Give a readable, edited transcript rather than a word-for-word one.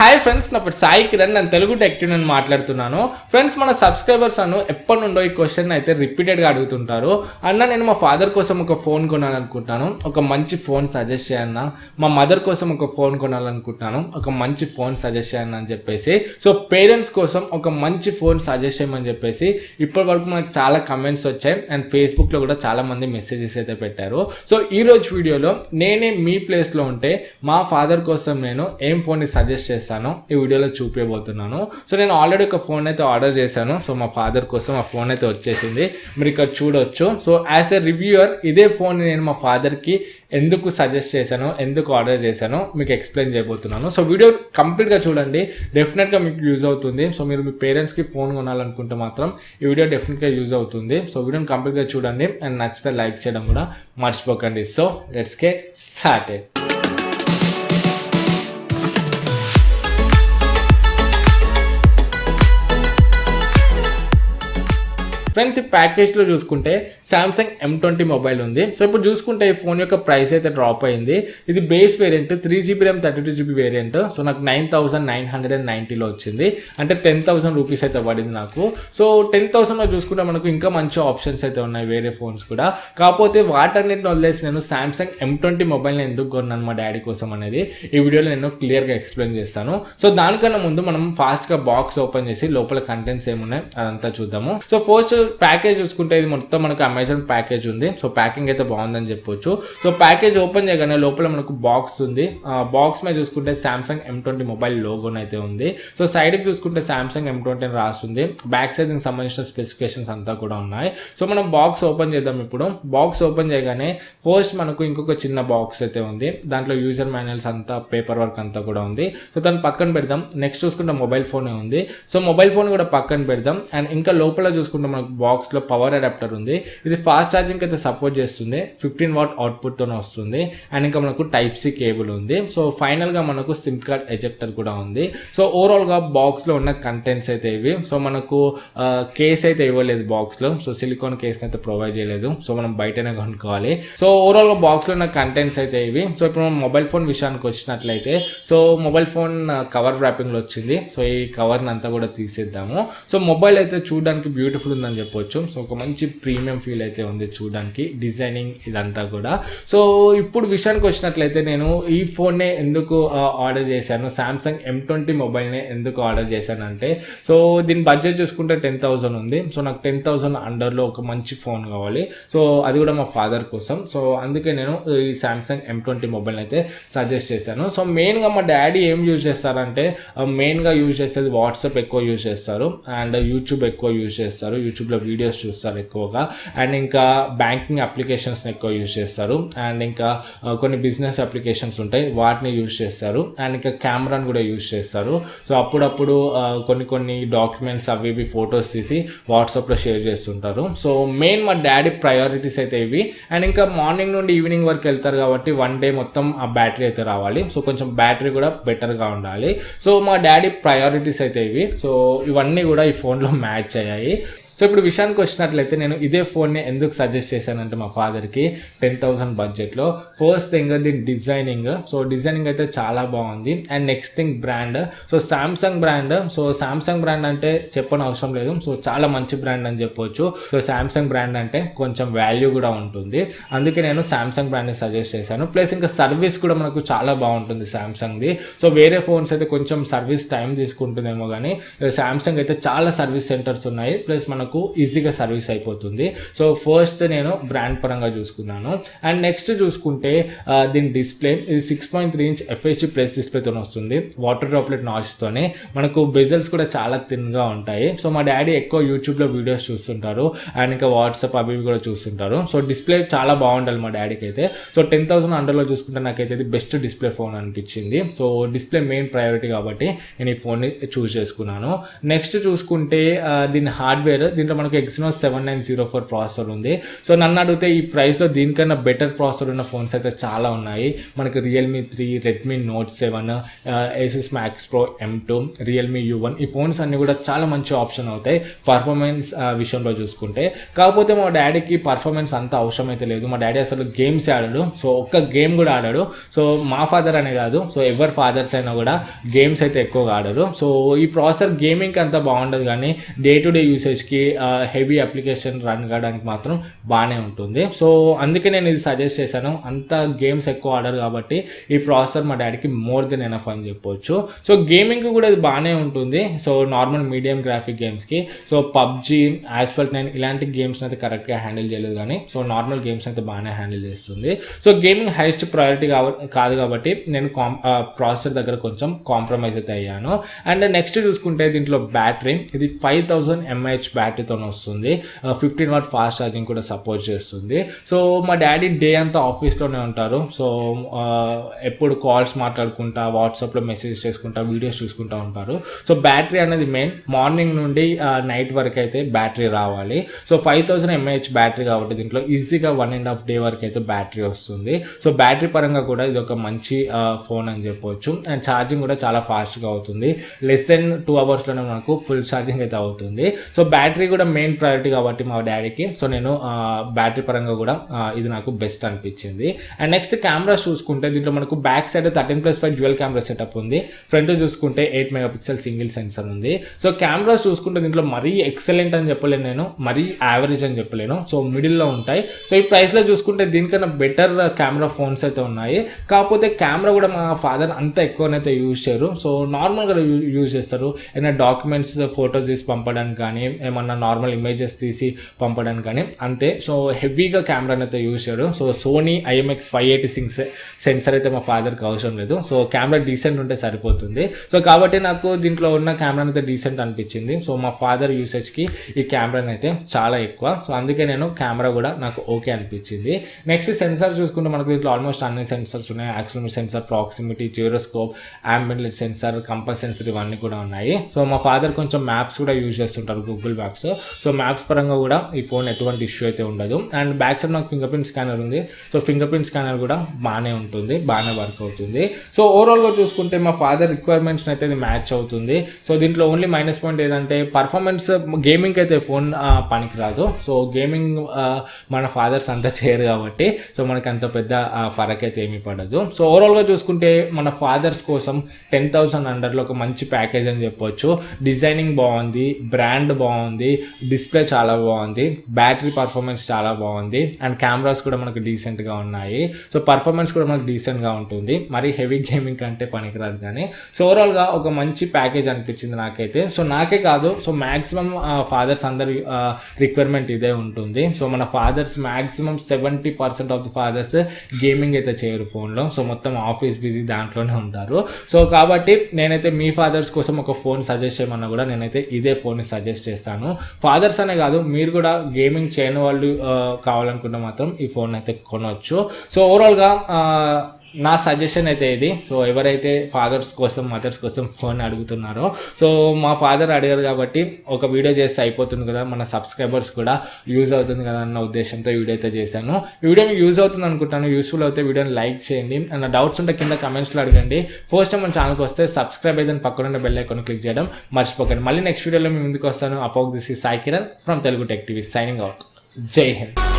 Hi friends, నా పేరు సాయి కిరణ్, నేను తెలుగు టెక్ నేను మాట్లాడుతున్నాను. ఫ్రెండ్స్, మన సబ్స్క్రైబర్స్ ఎప్పటి నుండో ఈ క్వశ్చన్ అయితే రిపీటెడ్గా అడుగుతుంటారు. అన్న, నేను మా ఫాదర్ కోసం ఒక ఫోన్ కొనాలనుకుంటున్నాను, ఒక మంచి ఫోన్ సజెస్ట్ చేయన్నా. మా మదర్ కోసం ఒక ఫోన్ కొనాలనుకుంటున్నాను, ఒక మంచి ఫోన్ సజెస్ట్ చేయన్నా అని చెప్పేసి. సో పేరెంట్స్ కోసం ఒక మంచి ఫోన్ సజెస్ట్ చేయమని చెప్పేసి ఇప్పటి వరకు మనకు చాలా కమెంట్స్ వచ్చాయి అండ్ ఫేస్బుక్లో కూడా చాలా మంది మెసేజెస్ అయితే పెట్టారు. సో ఈ రోజు వీడియోలో నేనే మీ ప్లేస్లో ఉంటే మా ఫాదర్ కోసం నేను ఏం ఫోన్ని సజెస్ట్ చేస్తాను ఈ వీడియోలో చూపించబోతున్నాను. సో నేను ఆల్రెడీ ఒక ఫోన్ అయితే ఆర్డర్ చేశాను. సో మా ఫాదర్ కోసం ఆ ఫోన్ అయితే వచ్చేసింది, మీరు ఇక్కడ చూడొచ్చు. సో యాజ్ ఎ రివ్యూయర్ ఇదే ఫోన్ నేను మా ఫాదర్కి ఎందుకు సజెస్ట్ చేశాను, ఎందుకు ఆర్డర్ చేశాను మీకు ఎక్స్ప్లెయిన్ చేయబోతున్నాను. సో వీడియో కంప్లీట్గా చూడండి, డెఫినెట్గా మీకు యూజ్ అవుతుంది. సో మీరు మీ పేరెంట్స్కి ఫోన్ కొనాలనుకుంటే మాత్రం ఈ వీడియో డెఫినెట్గా యూజ్ అవుతుంది. సో వీడియోని కంప్లీట్గా చూడండి అండ్ నచ్చితే లైక్ చేయడం కూడా మర్చిపోకండి. So let's get started. Friends, ఈ ప్యాకేజ్లో చూసుకుంటే సామ్సంగ్ M20 మొబైల్ ఉంది. సో ఇప్పుడు చూసుకుంటే ఈ ఫోన్ యొక్క ప్రైస్ అయితే డ్రాప్ అయింది. ఇది base variant 3GB RAM 32GB variant. So నాకు 9,990లో వచ్చింది, అంటే 10,000 రూపీస్ అయితే పడింది నాకు. సో 10,000లో చూసుకుంటే మనకు ఇంకా మంచి ఆప్షన్స్ అయితే ఉన్నాయి వేరే ఫోన్స్ కూడా. కాకపోతే వాటన్నిటిని వదిలేసి నేను సామ్సంగ్ M20 మొబైల్ని ఎందుకు కొన్నాను మా డాడీ కోసం అనేది ఈ వీడియోలో నేను క్లియర్గా ఎక్స్ప్లెయిన్ చేస్తాను. సో దానికన్నా ముందు మనం ఫాస్ట్గా బాక్స్ ఓపెన్ చేసి లోపల కంటెంట్స్ ఏమున్నాయి అదంతా చూద్దాము. సో ఫస్ట్ ప్యాకేజ్ చూసుకుంటే ఇది మొత్తం మనకు అమెజాన్ ప్యాకేజ్ ఉంది. సో ప్యాకింగ్ అయితే బాగుందని చెప్పొచ్చు. సో ప్యాకేజ్ ఓపెన్ చేయగానే లోపల మనకు బాక్స్ ఉంది. బాక్స్ మీద చూసుకుంటే సామ్సంగ్ M20 మొబైల్ లోగోన్ అయితే ఉంది. సో సైడ్కి చూసుకుంటే సామ్సంగ్ M20 అని రాస్తుంది. బ్యాక్ సైడ్ దీనికి సంబంధించిన స్పెసిఫికేషన్స్ అంతా కూడా ఉన్నాయి. సో మనం బాక్స్ ఓపెన్ చేద్దాం. ఇప్పుడు బాక్స్ ఓపెన్ చేయగానే ఫస్ట్ మనకు ఇంకొక చిన్న బాక్స్ అయితే ఉంది. దాంట్లో యూజర్ మాన్యువల్స్ అంతా, పేపర్ వర్క్ అంతా కూడా ఉంది. సో దాన్ని పక్కన పెడదాం. నెక్స్ట్ చూసుకుంటే మొబైల్ ఫోన్ ఉంది. సో మొబైల్ ఫోన్ కూడా పక్కన పెడదాం. అండ్ ఇంకా లోపల చూసుకుంటే మనకు బాక్స్లో పవర్ అడాప్టర్ ఉంది. ఇది ఫాస్ట్ ఛార్జింగ్ అయితే సపోర్ట్ చేస్తుంది. 15W అవుట్పుట్తో వస్తుంది. అండ్ ఇంకా మనకు Type-C కేబుల్ ఉంది. సో ఫైనల్గా మనకు సిమ్ కార్డ్ ఎజెక్టర్ కూడా ఉంది. సో ఓవరాల్గా బాక్స్లో ఉన్న కంటెంట్స్ అయితే ఇవి. సో మనకు కేస్ అయితే ఇవ్వలేదు బాక్స్లో. సో సిలికాన్ కేస్ని అయితే ప్రొవైడ్ చేయలేదు. సో మనం బయటనే కొనుక్కోవాలి. సో ఓవరాల్గా బాక్స్లో ఉన్న కంటెంట్స్ అయితే ఇవి. సో ఇప్పుడు మనం మొబైల్ ఫోన్ విషయానికి వచ్చినట్లయితే, సో మొబైల్ ఫోన్ కవర్ ర్యాపింగ్లో వచ్చింది. సో ఈ కవర్ని అంతా కూడా తీసేద్దాము. సో మొబైల్ అయితే చూడడానికి బ్యూటిఫుల్ ఉందని చెప్పొచ్చు. సో ఒక మంచి ప్రీమియం ఫీల్ అయితే ఉంది చూడడానికి, డిజైనింగ్ ఇదంతా కూడా. సో ఇప్పుడు విషయానికి వచ్చినట్లయితే నేను ఈ ఫోన్నే ఎందుకు ఆర్డర్ చేశాను, సామ్సంగ్ M20 మొబైల్నే ఎందుకు ఆర్డర్ చేశానంటే, సో దీని బడ్జెట్ చూసుకుంటే 10,000 ఉంది. సో నాకు 10,000 అండర్లో ఒక మంచి ఫోన్ కావాలి. సో అది కూడా మా ఫాదర్ కోసం. సో అందుకే నేను ఈ సామ్సంగ్ M20 మొబైల్ అయితే సజెస్ట్ చేశాను. సో మెయిన్గా మా డాడీ ఏం యూజ్ చేస్తారంటే, మెయిన్గా యూజ్ చేసేది వాట్సాప్ ఎక్కువ యూజ్ చేస్తారు అండ్ యూట్యూబ్ ఎక్కువ యూజ్ చేస్తారు. యూట్యూబ్లో వీడియోస్ చూస్తారు ఎక్కువగా. అండ్ ఇంకా బ్యాంకింగ్ అప్లికేషన్స్ని ఎక్కువ యూజ్ చేస్తారు. అండ్ ఇంకా కొన్ని బిజినెస్ అప్లికేషన్స్ ఉంటాయి, వాటిని యూజ్ చేస్తారు. అండ్ ఇంకా కెమెరాని కూడా యూజ్ చేస్తారు. సో అప్పుడప్పుడు కొన్ని డాక్యుమెంట్స్ అవి ఇవి ఫొటోస్ తీసి వాట్సాప్లో షేర్ చేస్తుంటారు. సో మెయిన్ మా డాడీ ప్రయారిటీస్ అయితే ఇవి. అండ్ ఇంకా మార్నింగ్ నుండి ఈవినింగ్ వరకు వెళ్తారు కాబట్టి వన్ డే మొత్తం ఆ బ్యాటరీ అయితే రావాలి. సో కొంచెం బ్యాటరీ కూడా బెటర్గా ఉండాలి. సో మా డాడీ ప్రయారిటీస్ అయితే ఇవి. సో ఇవన్నీ కూడా ఈ ఫోన్లో మ్యాచ్ అయ్యాయి. సో ఇప్పుడు విషయానికి వచ్చినట్లయితే నేను ఇదే ఫోన్ని ఎందుకు సజెస్ట్ చేశానంటే మా ఫాదర్కి 10,000 బడ్జెట్లో, ఫస్ట్ థింగ్ దీని డిజైనింగ్. సో డిజైనింగ్ అయితే చాలా బాగుంది. And next thing brand. So Samsung brand. So Samsung brand అంటే చెప్పని అవసరం లేదు. సో చాలా మంచి బ్రాండ్ అని చెప్పొచ్చు. సో సామ్సంగ్ బ్రాండ్ అంటే కొంచెం వాల్యూ కూడా ఉంటుంది. అందుకే నేను సామ్సంగ్ బ్రాండ్ని సజెస్ట్ చేశాను. ప్లస్ ఇంకా సర్వీస్ కూడా మనకు చాలా బాగుంటుంది సామ్సంగ్ది. సో వేరే ఫోన్స్ అయితే కొంచెం సర్వీస్ టైం తీసుకుంటుందేమో, కానీ సామ్సంగ్ అయితే చాలా సర్వీస్ సెంటర్స్ ఉన్నాయి. ప్లస్ మనకు ఈజీగా సర్వీస్ అయిపోతుంది. సో ఫస్ట్ నేను బ్రాండ్ పరంగా చూసుకున్నాను. అండ్ నెక్స్ట్ చూసుకుంటే దీని డిస్ప్లే, ఇది 6.3 ఇంచ్ FHD ప్లస్ డిస్ప్లేతో వస్తుంది. వాటర్ డ్రాప్లెట్ నాచ్తోనే మనకు బెజల్స్ కూడా చాలా థిన్గా ఉంటాయి. సో మా డాడీ ఎక్కువ యూట్యూబ్లో వీడియోస్ చూస్తుంటారు అండ్ ఇంకా వాట్సాప్ అవి కూడా చూస్తుంటారు. సో డిస్ప్లే చాలా బాగుండాలి మా డాడీకి అయితే. సో 10,000 అండర్లో చూసుకుంటే నాకైతే ఇది బెస్ట్ డిస్ప్లే ఫోన్ అనిపించింది. సో డిస్ప్లే మెయిన్ ప్రయారిటీ కాబట్టి నేను ఈ ఫోన్ని చూస్ చేసుకున్నాను. నెక్స్ట్ చూసుకుంటే దీని హార్డ్వేర్ దీంట్లో మనకు Exynos 7904 ప్రాసెసర్ ఉంది. సో నన్ను అడిగితే ఈ ప్రైస్లో దీనికన్నా బెటర్ ప్రాసెసర్ ఉన్న ఫోన్స్ అయితే చాలా ఉన్నాయి. మనకి Realme 3, Redmi Note 7, Asus Max Pro M2, Realme U1 ఈ ఫోన్స్ అన్నీ కూడా చాలా మంచి ఆప్షన్ అవుతాయి పర్ఫార్మెన్స్ విషయంలో చూసుకుంటే. కాకపోతే మా డాడీకి పర్ఫార్మెన్స్ అంత అవసరం అయితే లేదు. మా డాడీ అసలు గేమ్స్ ఆడాడు, సో ఒక్క గేమ్ కూడా ఆడాడు. సో మా ఫాదర్ అనే కాదు, సో ఎవరి ఫాదర్స్ అయినా కూడా గేమ్స్ అయితే ఎక్కువగా ఆడరు. సో ఈ ప్రాసెసర్ గేమింగ్కి అంత బాగుండదు, కానీ డే టు డే యూసేజ్కి హెవీ అప్లికేషన్ రన్ కావడానికి మాత్రం బాగానే ఉంటుంది. సో అందుకే నేను ఇది సజెస్ట్ చేశాను. అంత గేమ్స్ ఎక్కువ ఆడరు కాబట్టి ఈ ప్రాసెసర్ మా డాడీకి మోర్ దెన్ ఎనఫ్ అని చెప్పొచ్చు. సో గేమింగ్కి కూడా ఇది బాగానే ఉంటుంది. సో నార్మల్ మీడియం గ్రాఫిక్ గేమ్స్కి, సో పబ్జీ, Asphalt 9 ఇలాంటి గేమ్స్ని అయితే కరెక్ట్గా హ్యాండిల్ చేయలేదు, కానీ సో నార్మల్ గేమ్స్ అయితే బాగానే హ్యాండిల్ చేస్తుంది. సో గేమింగ్ హైయెస్ట్ ప్రయారిటీ కాదు కాబట్టి నేను ప్రాసెసర్ దగ్గర కొంచెం కాంప్రమైజ్ అయితే అయ్యాను. అండ్ నెక్స్ట్ చూసుకుంటే దీంట్లో బ్యాటరీ, ఇది 5000 mAh బ్యాటరీతో వస్తుంది. 15 వాట్ ఫాస్ట్ ఛార్జింగ్ కూడా సపోర్ట్ చేస్తుంది. సో మా డాడీ డే అంతా ఆఫీస్లోనే ఉంటారు. సో ఎప్పుడు కాల్స్ మాట్లాడుకుంటా, వాట్సాప్లో మెసేజ్ చేసుకుంటా, వీడియోస్ చూసుకుంటూ ఉంటారు. సో బ్యాటరీ అనేది మెయిన్. మార్నింగ్ నుండి నైట్ వరకు అయితే బ్యాటరీ రావాలి. సో 5000 mAh బ్యాటరీ కాబట్టి దీంట్లో ఈజీగా 1.5 డే వరకు అయితే బ్యాటరీ వస్తుంది. సో బ్యాటరీ పరంగా కూడా ఇది ఒక మంచి ఫోన్ అని చెప్పవచ్చు. అండ్ ఛార్జింగ్ కూడా చాలా ఫాస్ట్గా అవుతుంది. లెస్ దెన్ 2 అవర్స్లోనే మనకు ఫుల్ ఛార్జింగ్ అయితే అవుతుంది. సో బ్యాటరీ కూడా మెయిన్ ప్రయారిటీ కాబట్టి మా డాడీకి, సో నేను బ్యాటరీ పరంగా కూడా ఇది నాకు బెస్ట్ అనిపించింది. అండ్ నెక్స్ట్ కెమెరాస్ చూసుకుంటే దీంట్లో మనకు back side 13+5 dual camera setup ఉంది. ఫ్రంట్ చూసుకుంటే 8 మెగాపిక్సెల్ సింగిల్ సెన్సర్ ఉంది. సో కెమెరాస్ చూసుకుంటే దీంట్లో మరీ ఎక్సలెంట్ అని చెప్పలేను నేను, మరీ యావరేజ్ అని చెప్పలేను. సో మిడిల్లో ఉంటాయి. సో ఈ ప్రైస్లో చూసుకుంటే దీనికన్నా బెటర్ కెమెరా ఫోన్స్ అయితే ఉన్నాయి. కాకపోతే కెమెరా కూడా మా ఫాదర్ అంత ఎక్కువనైతే యూజ్ చేయరు. సో నార్మల్గా యూజ్ చేస్తారు. ఏమైనా డాక్యుమెంట్స్ ఫోటోస్ తీసి పంపడానికి కానీ, ఏమన్నా నార్మల్ ఇమేజెస్ తీసి పంపడానికి కానీ అంతే. సో హెవీగా కెమెరాని అయితే యూజ్ చేయరు. సో సోనీ IMX 586 సెన్సర్ అయితే మా ఫాదర్కి అవసరం లేదు. సో కెమెరా డీసెంట్ ఉంటే సరిపోతుంది. సో కాబట్టి నాకు దీంట్లో ఉన్న కెమెరా అయితే డీసెంట్ అనిపించింది. సో మా ఫాదర్ యూసేజ్కి ఈ కెమెరాని అయితే చాలా ఎక్కువ. సో అందుకే నేను కెమెరా కూడా నాకు ఓకే అనిపించింది. నెక్స్ట్ సెన్సార్ చూసుకుంటే మనకు దీంట్లో ఆల్మోస్ట్ అన్ని సెన్సర్స్ ఉన్నాయి. Accelerometer sensor, proximity, gyroscope, ambient light sensor, compass sensor ఇవన్నీ కూడా ఉన్నాయి. సో మా ఫాదర్ కొంచెం మ్యాప్స్ కూడా యూజ్ చేస్తుంటారు, గూగుల్ మ్యాప్స్. సో మ్యాప్స్ పరంగా కూడా ఈ ఫోన్ ఎటువంటి ఇష్యూ అయితే ఉండదు. అండ్ బ్యాక్ సైడ్ నాకు ఫింగర్ ప్రింట్ స్కానర్ ఉంది. సో ఫింగర్ ప్రింట్ స్కానర్ కూడా బాగానే ఉంటుంది, బాగానే వర్క్ అవుతుంది. సో ఓవరాల్గా చూసుకుంటే మా ఫాదర్ రిక్వైర్మెంట్స్ని అయితే ఇది మ్యాచ్ అవుతుంది. సో దీంట్లో ఓన్లీ మైనస్ పాయింట్ ఏదంటే పర్ఫార్మెన్స్, గేమింగ్కి అయితే ఫోన్ పనికిరాదు. సో గేమింగ్ మన ఫాదర్స్ అంతా చేయరు కాబట్టి సో మనకి అంత పెద్ద ఫరక్ అయితే ఏమీ పడదు. సో ఓవరాల్గా చూసుకుంటే మన ఫాదర్స్ కోసం 10,000 అండర్లో ఒక మంచి ప్యాకేజ్ అని చెప్పొచ్చు. డిజైనింగ్ బాగుంది, బ్రాండ్ బాగుంది, డిస్ప్లే చాలా బాగుంది, బ్యాటరీ పర్ఫార్మెన్స్ చాలా బాగుంది, అండ్ కెమెరాస్ కూడా మనకు డీసెంట్గా ఉన్నాయి. సో పర్ఫార్మెన్స్ కూడా మనకు డీసెంట్గా ఉంటుంది. మరి హెవీ గేమింగ్ కంటే పనికిరాదు కానీ. సో ఓవరాల్గా ఒక మంచి ప్యాకేజ్ అనిపించింది నాకైతే. సో నాకే కాదు, సో మ్యాక్సిమం ఫాదర్స్ అందరి రిక్వైర్మెంట్ ఇదే ఉంటుంది. సో మన fathers maximum 70% of the fathers gaming అయితే చేయరు ఫోన్లో. సో మొత్తం ఆఫీస్ బిజీ దాంట్లోనే ఉంటారు. సో కాబట్టి నేనైతే మీ ఫాదర్స్ కోసం ఒక ఫోన్ సజెస్ట్ చేయమన్నా కూడా నేనైతే ఇదే ఫోన్ని సజెస్ట్ చేస్తాను. ఫాదర్స్ అనే కాదు, మీరు కూడా గేమింగ్ చేయని వాళ్ళు కావాలనుకుంటే మాత్రం ఈ ఫోన్ అయితే కొనవచ్చు. సో ఓవరాల్గా నా సజెషన్ అయితే ఇది. సో ఎవరైతే ఫాదర్స్ కోసం, మదర్స్ కోసం ఫోన్ అడుగుతున్నారో, సో మా ఫాదర్ అడిగారు కాబట్టి ఒక వీడియో చేస్తే అయిపోతుంది కదా, మన సబ్స్క్రైబర్స్ కూడా యూజ్ అవుతుంది కదా అన్న ఉద్దేశంతో వీడియో అయితే చేశాను. ఈ వీడియో మీకు యూజ్ అవుతుంది అనుకుంటాను. యూస్ఫుల్ అయితే వీడియోని లైక్ చేయండి. అండ్ డౌట్స్ ఉంటే కింద కమెంట్స్లో అడగండి. ఫస్ట్ టైం మన ఛానల్కి వస్తే సబ్స్క్రైబ్ అయితే పక్కన బెల్ ఐకాన్ క్లిక్ చేయడం మర్చిపోకండి. మళ్ళీ నెక్స్ట్ వీడియోలో మీ ముందుకు వస్తాను. అపోక్ this is Sai Kiran from Telugu tech TV signing out. Jai Hind.